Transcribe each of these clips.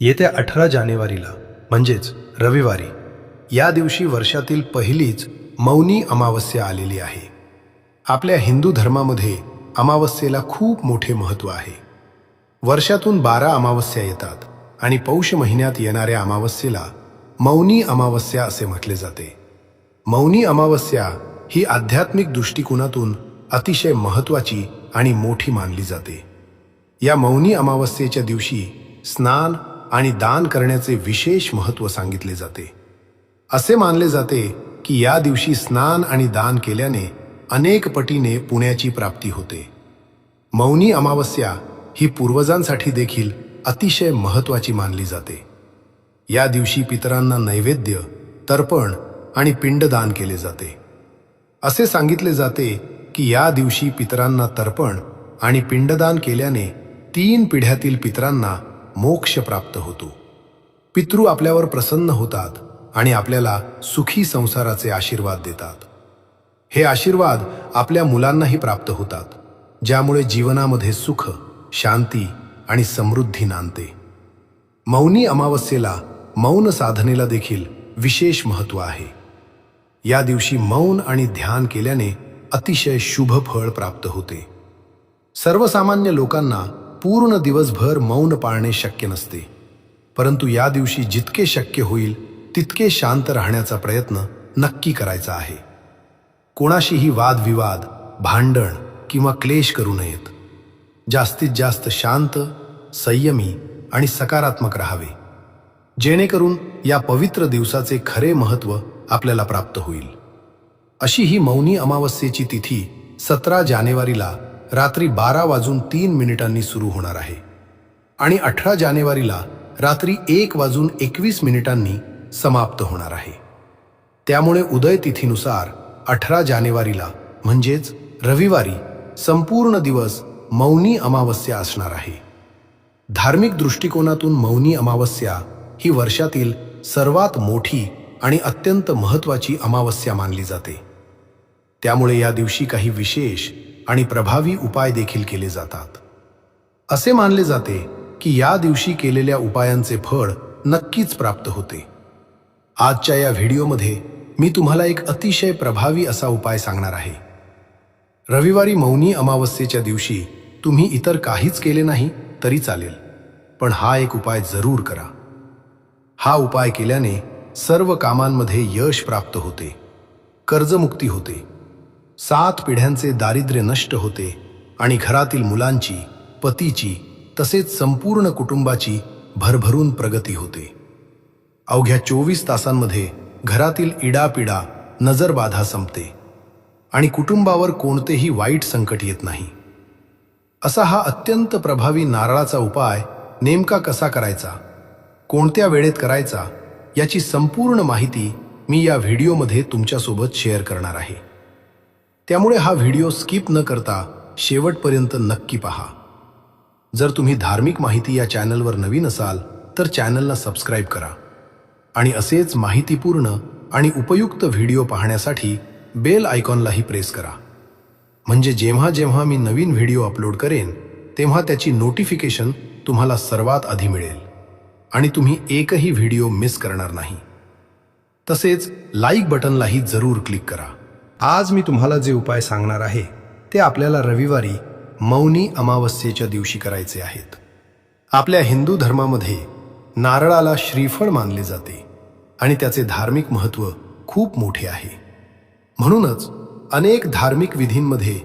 येत्या 18 जानेवारीला म्हणजेच रविवारी या दिवशी वर्षातील पहिलीच मौनी अमावस्या आलेली आहे। आपल्या हिंदू धर्मामध्ये अमावस्येला खूप मोठे महत्त्व आहे। वर्षातून 12 अमावस्या येतात आणि पौष महिन्यात येणाऱ्या अमावस्येला मौनी अमावस्या असे म्हटले जाते। मौनी अमावस्या ही आध्यात्मिक दृष्टिकोनातून अतिशय महत्त्वाची आणि मोठी मानली जाते। या मौनी अमावस्येच्या दिवशी स्नान आणि दान करण्याचे विशेष महत्त्व सांगितले जाते। असे मानले जाते की या दिवशी स्नान आणि दान केल्याने अनेक पटीने पुण्याची प्राप्ती होते। मौनी अमावस्या ही पूर्वजांसाठी देखील अतिशय महत्त्वाची मानली जाते। या दिवशी पितरांना नैवेद्य, तर्पण आणि पिंडदान केले जाते। असे सांगितले जाते की या दिवशी पितरांना तर्पण आणि पिंडदान केल्याने 3 पिढ्यातील पितरांना मोक्ष प्राप्त होतो। पितृ आपल्यावर प्रसन्न होतात आणि आपल्याला सुखी संसाराचे आशीर्वाद देतात। हे आशीर्वाद आपल्या मुलांनाही प्राप्त होतात, ज्यामुळे जीवनामध्ये सुख, शांती आणि समृद्धी नांदते। मौनी अमावस्येला मौन साधनेला देखील विशेष महत्त्व आहे। या दिवशी मौन आणि ध्यान केल्याने अतिशय शुभ फळ प्राप्त होते। सर्वसामान्य लोकांना पूर्ण दिवसभर मौन पाळणे शक्य नसते, परंतु या दिवशी जितके शक्य होईल तितके शांत राहण्याचा प्रयत्न नक्की करायचा आहे। कोणाशीही वादविवाद, भांडण किंवा क्लेश करू नयेत। जास्तीत जास्त शांत, संयमी आणि सकारात्मक राहावे, जेणेकरून या पवित्र दिवसाचे खरे महत्त्व आपल्याला प्राप्त होईल। अशी ही मौनी अमावस्येची तिथी 17 जानेवारीला रात्री 12:03 सुरू होणार आहे आणि 18 जानेवारीला रात्री 1:21 समाप्त होणार आहे। त्यामुळे उदय तिथीनुसार 18 जानेवारीला म्हणजेच रविवारी संपूर्ण दिवस मौनी अमावस्या असणार आहे। धार्मिक दृष्टिकोनातून मौनी अमावस्या ही वर्षातील सर्वात मोठी आणि अत्यंत महत्त्वाची अमावस्या मानली जाते। त्यामुळे या दिवशी काही विशेष आणि प्रभावी उपाय देखील केले जातात। असे मानले जाते की या दिवशी केलेल्या उपायांचे फळ नक्कीच प्राप्त होते। आजच्या या व्हिडिओमध्ये मी तुम्हाला एक अतिशय प्रभावी असा उपाय सांगणार आहे। रविवारी मौनी अमावस्येच्या दिवशी तुम्ही इतर काहीच केले नाही तरी चालेल, पण हा एक उपाय जरूर करा। हा उपाय केल्याने सर्व कामांमध्ये यश प्राप्त होते, कर्जमुक्ती होते, 7 पिढ्यांचे दारिद्र्य नष्ट होते आणि घरातील मुलांची, पतीची तसेच संपूर्ण कुटुंबाची भरभरून प्रगती होते। अवघ्या 24 तासांमध्ये घरातील इडापिडा, नजरबाधा संपते आणि कुटुंबावर कोणतेही वाईट संकट येत नाही। असा हा अत्यंत प्रभावी नारळाचा उपाय नेमका कसा करायचा, कोणत्या वेळेत करायचा, याची संपूर्ण माहिती मी या व्हिडिओमध्ये तुमच्यासोबत शेअर करणार आहे। त्यामुळे हा व्हिडिओ स्किप न करता शेवटपर्यंत नक्की पहा। जर तुम्ही धार्मिक माहिती या चॅनलवर नवीन असाल तर चॅनलला सबस्क्राईब करा आणि असेच माहितीपूर्ण आणि उपयुक्त व्हिडिओ पाहण्यासाठी बेल आयकॉनलाही प्रेस करा, म्हणजे जेव्हा जेव्हा मी नवीन व्हिडिओ अपलोड करेन तेव्हा त्याची नोटिफिकेशन तुम्हाला सर्वात आधी मिळेल आणि तुम्ही एकही व्हिडिओ मिस करणार नाही। तसेच लाईक बटनलाही जरूर क्लिक करा। आज मी तुम्हाला जे उपाय सांगणार आहे ते आपल्याला रविवारी मौनी अमावस्येच्या दिवशी करायचे आहेत। आपल्या हिंदू धर्मामध्ये नारळाला श्रीफळ मानले जाते आणि त्याचे धार्मिक महत्त्व खूप मोठे आहे। म्हणूनच अनेक धार्मिक विधींमध्ये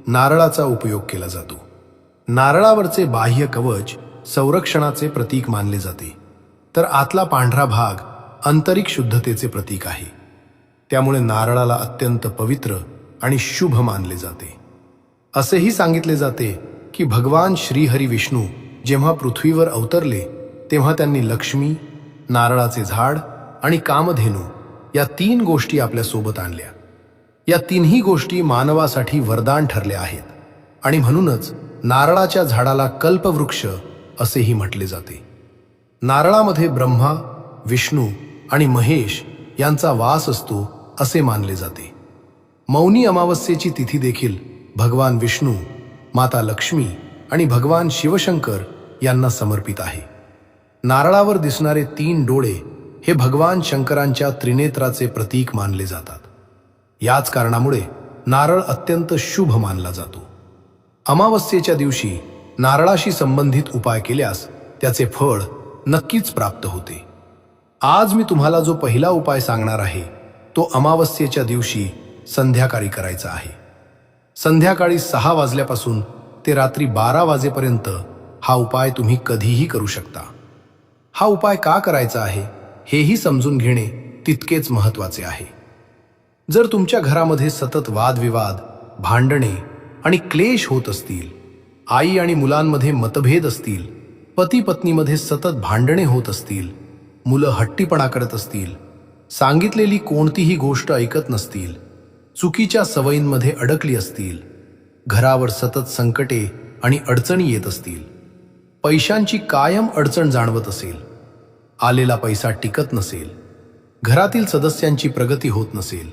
नारळाचा उपयोग केला जातो। नारळावरचे बाह्य कवच संरक्षणाचे प्रतीक मानले जाते, तर आतला पांढरा भाग आंतरिक शुद्धतेचे प्रतीक आहे। त्यामुळे नारळाला अत्यंत पवित्र आणि शुभ मानले जाते। असेही सांगितले जाते की भगवान श्रीहरी विष्णू जेव्हा पृथ्वीवर अवतरले तेव्हा त्यांनी लक्ष्मी, नारळाचे झाड आणि कामधेनू या 3 गोष्टी आपल्या सोबत आणल्या। या 3ही गोष्टी मानवासाठी वरदान ठरल्या आहेत आणि म्हणूनच नारळाच्या झाडाला कल्पवृक्ष असेही म्हटले जाते। नारळामध्ये ब्रह्मा, विष्णू आणि महेश यांचा वास असतो असे मानले जाते। मौनी अमावस्येची तिथी देखील भगवान विष्णू, माता लक्ष्मी आणि भगवान शिवशंकर यांना समर्पित आहे। नारळावर दिसणारे 3 डोळे हे भगवान शंकरांच्या त्रिनेत्राचे प्रतीक मानले जातात. याच कारणामुळे नारळ अत्यंत शुभ मानला जातो. अमावस्येच्या दिवशी नारळाशी संबंधित उपाय केल्यास त्याचे फळ नक्कीच प्राप्त होते. आज मी तुम्हाला जो पहिला उपाय सांगणार आहे तो अमावस्येच्या दिवशी संध्याकाळी करायचा आहे. संध्याकाळी 6 वाजल्यापासून ते रात्री 12 वाजेपर्यंत हा उपाय तुम्ही कधीही करू शकता. हा उपाय का करायचा आहे हेही समजून घेणे तितकेच महत्त्वाचे आहे. जर तुमच्या घरामध्ये सतत वादविवाद, भांडणे आणि क्लेश होत असतील, आई आणि मुलांमध्ये मतभेद असतील, पती पत्नीमध्ये सतत भांडणे होत असतील, मुलं हट्टीपणा करत असतील, सांगितलेली कोणतीही गोष्ट ऐकत नसतील, चुकीच्या सवयींमध्ये अडकली असतील, घरावर सतत संकटे आणि अडचणी येत असतील, पैशांची कायम अडचण जाणवत असेल, आलेला पैसा टिकत नसेल, घरातील सदस्यांची प्रगती होत नसेल,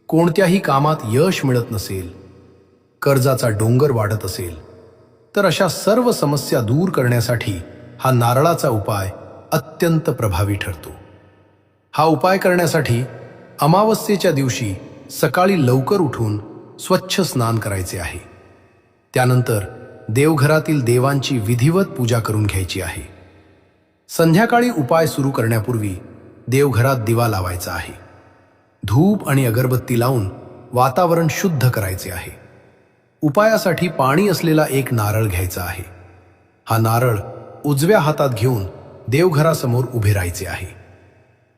कोणत्याही कामात यश मिळत नसेल, कर्जाचा डोंगर वाढत असेल, तर अशा सर्व समस्या दूर करण्यासाठी हा नारळाचा उपाय अत्यंत प्रभावी ठरतो. हा उपाय करण्यासाठी अमावस्येच्या दिवशी सकाळी लवकर उठून स्वच्छ स्नान करायचे आहे. त्यानंतर देवघरातील देवांची विधिवत पूजा करून घ्यायची आहे. संध्याकाळी उपाय सुरू करण्यापूर्वी देवघरात दिवा लावायचा आहे. धूप आणि अगरबत्ती लावून वातावरण शुद्ध करायचे आहे. उपायासाठी पाणी असलेला एक नारळ घ्यायचा आहे. हा नारळ उजव्या हातात घेऊन देवघरासमोर उभे राहायचे आहे.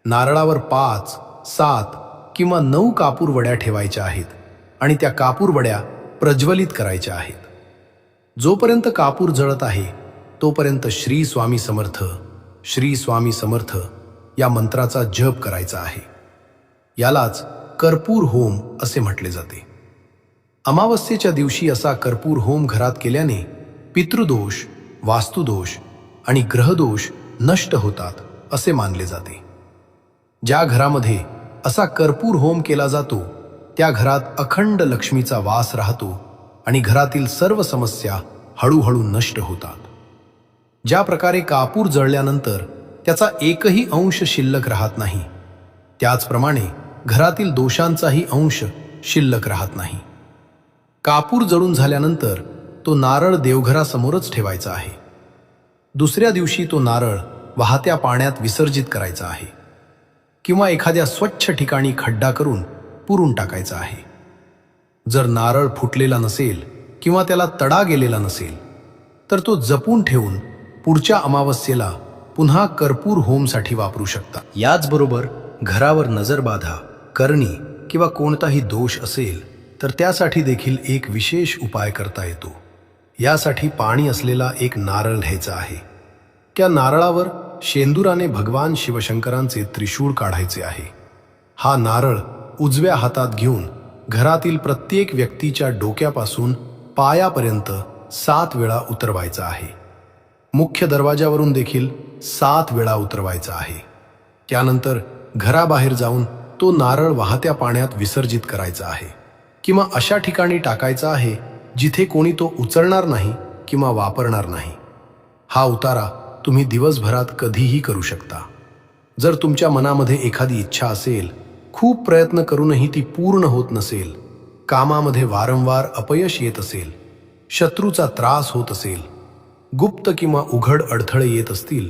नारळावर 5, 7 किंवा 9 कापूर वड्या ठेवायच्या आहेत आणि त्या कापूर वड्या प्रज्वलित करायच्या आहेत. जोपर्यंत कापूर जळत आहे तोपर्यंत श्री स्वामी समर्थ, श्री स्वामी समर्थ या मंत्राचा जप करायचा आहे. यालाच कर्पूर होम असे म्हटले जाते. अमावस्येच्या दिवशी असा कर्पूर होम घरात केल्याने पितृदोष, वास्तुदोष आणि ग्रहदोष नष्ट होतात असे मानले जाते. ज्या घरामध्ये असा कर्पूर होम केला जातो त्या घरात अखंड लक्ष्मीचा वास राहतो आणि घरातील सर्व समस्या हळूहळू नष्ट होतात. ज्या प्रकारे कापूर जळल्यानंतर त्याचा एकही अंश शिल्लक राहत नाही, त्याचप्रमाणे घरातील दोषांचाही अंश शिल्लक राहत नाही. कापूर जळून झाल्यानंतर तो नारळ देवघरासमोरच ठेवायचा आहे. दुसऱ्या दिवशी तो नारळ वाहत्या पाण्यात विसर्जित करायचा आहे किंवा एखाद्या स्वच्छ ठिकाणी खड्डा करून पुरून टाकायचा आहे. जर नारळ फुटलेला नसेल किंवा त्याला तडा गेलेला नसेल तर तो जपून ठेवून पुढच्या अमावस्येला पुन्हा कर्पूर होमसाठी वापरू शकता. याचबरोबर घरावर नजरबाधा, करणी किंवा कोणताही दोष असेल तर त्यासाठी देखील एक विशेष उपाय करता येतो. यासाठी पाणी असलेला एक नारळ घ्यायचा आहे. त्या नारळावर शेंदुराने भगवान शिवशंकरांचे त्रिशूळ काढायचे आहे. हा नारळ उजव्या हातात घेऊन घरातील प्रत्येक व्यक्तीच्या डोक्यापासून पायापर्यंत 7 वेळा उतरवायचा आहे. मुख्य दरवाजावरून देखील 7 वेळा उतरवायचा आहे. त्यानंतर घराबाहेर जाऊन तो नारळ वाहत्या पाण्यात विसर्जित करायचा आहे किंवा अशा ठिकाणी टाकायचा आहे जिथे कोणी तो उचलणार नाही किंवा वापरणार नाही. हा उतारा तुम्ही दिवसभरात कधीही करू शकता. जर तुमच्या मनामध्ये एखादी इच्छा असेल, खूप प्रयत्न करूनही ती पूर्ण होत नसेल, कामामध्ये वारंवार अपयश येत असेल, शत्रूचा त्रास होत असेल, गुप्त किंवा उघड अडथळे येत असतील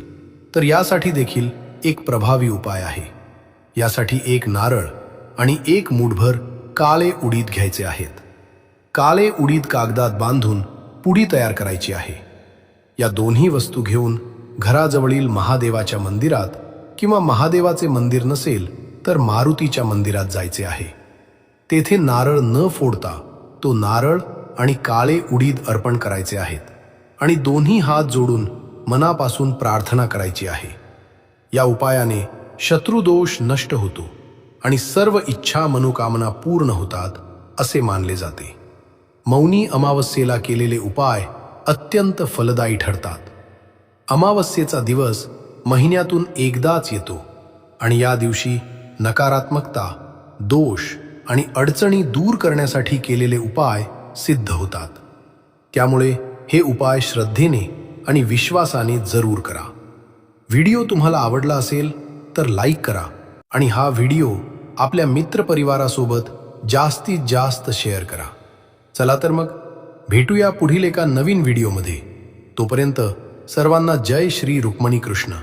तर यासाठी देखील एक प्रभावी उपाय आहे. यासाठी एक नारळ आणि 1 मूठभर काळे उडीद घ्यायचे आहेत. काळे उडीद कागदात बांधून पुडी तयार करायची आहे. या दोन्ही वस्तू घेऊन घराजवळील महादेवाच्या मंदिरात किंवा महादेवाचे मंदिर नसेल तर मारुतीच्या मंदिरात जायचे आहे. तेथे नारळ न फोडता तो नारळ आणि काळे उडीद अर्पण करायचे आहेत आणि दोन्ही हात जोडून मनापासून प्रार्थना करायची आहे. या उपायाने शत्रुदोष नष्ट होतो आणि सर्व इच्छा मनोकामना पूर्ण होतात असे मानले जाते. मौनी अमावस्येला केलेले उपाय अत्यंत फलदायी ठरतात. अमावस्येचा दिवस महिन्यातून एकदाच येतो आणि या दिवशी नकारात्मकता, दोष आणि अडचणी दूर करण्यासाठी केलेले उपाय सिद्ध होतात. त्यामुळे हे उपाय श्रद्धेने आणि विश्वासाने जरूर करा. व्हिडिओ तुम्हाला आवडला असेल तर लाईक करा आणि हा व्हिडिओ आपल्या मित्रपरिवारासोबत जास्तीत जास्त शेअर करा. चला तर मग भेटूया पुढील एका नवीन व्हिडिओमध्ये. तोपर्यंत सर्वांना जय श्री रुक्मिणी कृष्ण.